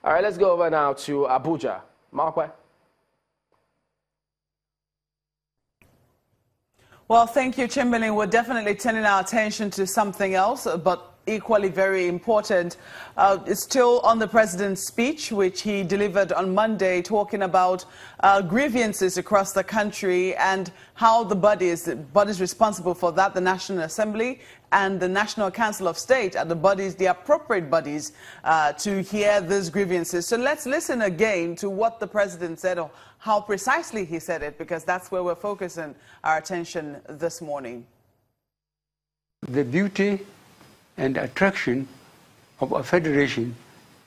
All right, let's go over now to Abuja. Markwe. Well, thank you, Chamberlain. We're definitely turning our attention to something else, but equally very important. It's still on the president's speech, which he delivered on Monday, talking about grievances across the country and how the bodies responsible for that, the National Assembly and the National Council of State, are the appropriate bodies to hear these grievances. So let's listen again to what the president said, or how precisely he said it, because that's where we're focusing our attention this morning. The beauty and attraction of a federation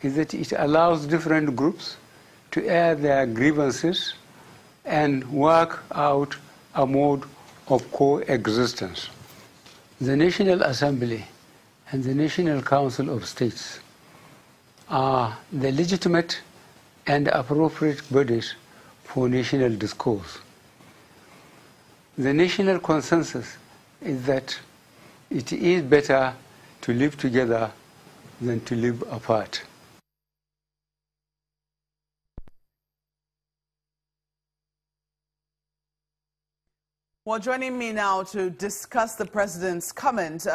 is that it allows different groups to air their grievances and work out a mode of coexistence. The National Assembly and the National Council of States are the legitimate and appropriate bodies for national discourse. The national consensus is that it is better to live together than to live apart. Well, joining me now to discuss the president's comment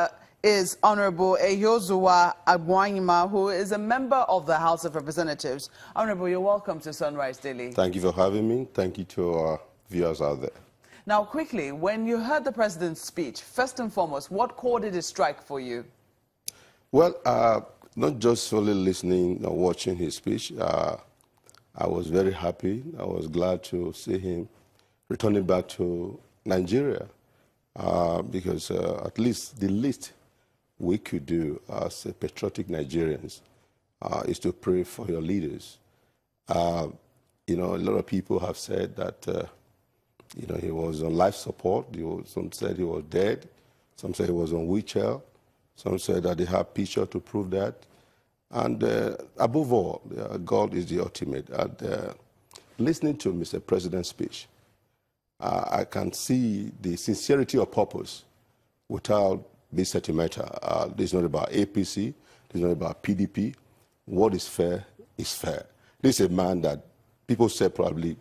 is Honorable Eyozuwa Agwanyima, who is a member of the House of Representatives. Honorable, you're welcome to Sunrise Daily. Thank you for having me. Thank you to our viewers out there. Now, quickly, when you heard the president's speech, first and foremost, what chord did it strike for you? Well, not just only listening or watching his speech, I was very happy. I was glad to see him returning back to Nigeria because at least the least we could do as patriotic Nigerians is to pray for your leaders. You know, a lot of people have said that, you know, he was on life support. Some said he was dead. Some said he was on wheelchair. Some said that they have pictures to prove that. And above all, God is the ultimate. And listening to Mr. President's speech, I can see the sincerity of purpose without being sentimental. This is not about APC. This is not about PDP. What is fair is fair. This is a man that people said probably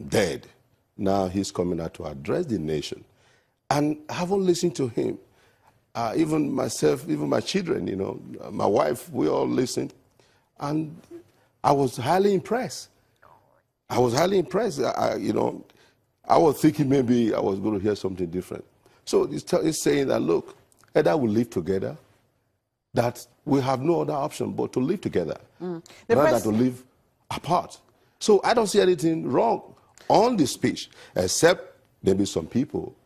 dead. Now he's coming out to address the nation. And having listened to him, even myself, even my children, you know, my wife, we all listened. And I was highly impressed. I was highly impressed. You know, I was thinking maybe I was going to hear something different. So it's saying that, look, either we live together, that we have no other option but to live together, rather than to live apart. So I don't see anything wrong on this speech, except maybe some people,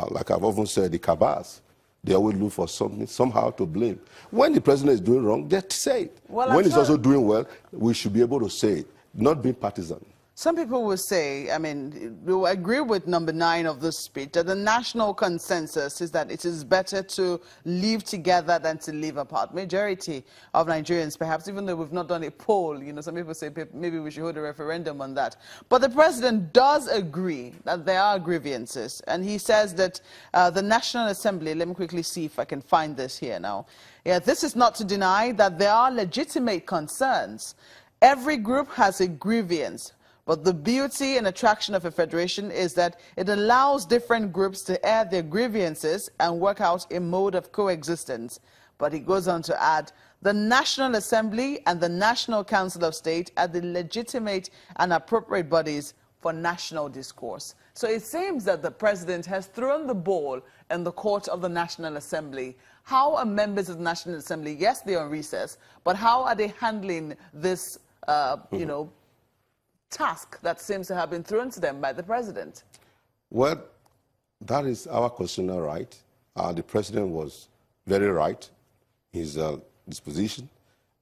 like I've often said, the cabals, they always look for something, somehow to blame. When the president is doing wrong, just say it. Well, when he's also doing well, we should be able to say it, not being partisan. Some people will say, I mean, will agree with number 9 of this speech, that the national consensus is that it is better to live together than to live apart. Majority of Nigerians, perhaps, even though we've not done a poll, you know, some people say maybe we should hold a referendum on that. But the president does agree that there are grievances. And he says that the National Assembly, let me quickly see if I can find this here now. Yeah, this is not to deny that there are legitimate concerns. Every group has a grievance. But the beauty and attraction of a federation is that it allows different groups to air their grievances and work out a mode of coexistence. But he goes on to add, the National Assembly and the National Council of State are the legitimate and appropriate bodies for national discourse. So it seems that the president has thrown the ball in the court of the National Assembly. How are members of the National Assembly, yes, they're on recess, but how are they handling this, you know, task that seems to have been thrown to them by the president? Well, that is our constitutional right. The president was very right in his disposition.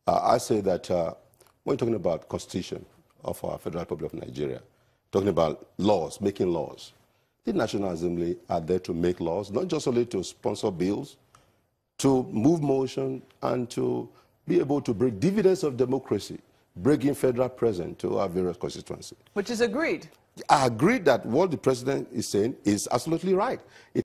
I say that when we're talking about constitution of our Federal Republic of Nigeria, talking about laws, making laws, the National Assembly are there to make laws, not just only to sponsor bills, to move motion, and to be able to bring dividends of democracy, bringing federal presence to our various constituencies. Which is agreed. I agree that what the president is saying is absolutely right.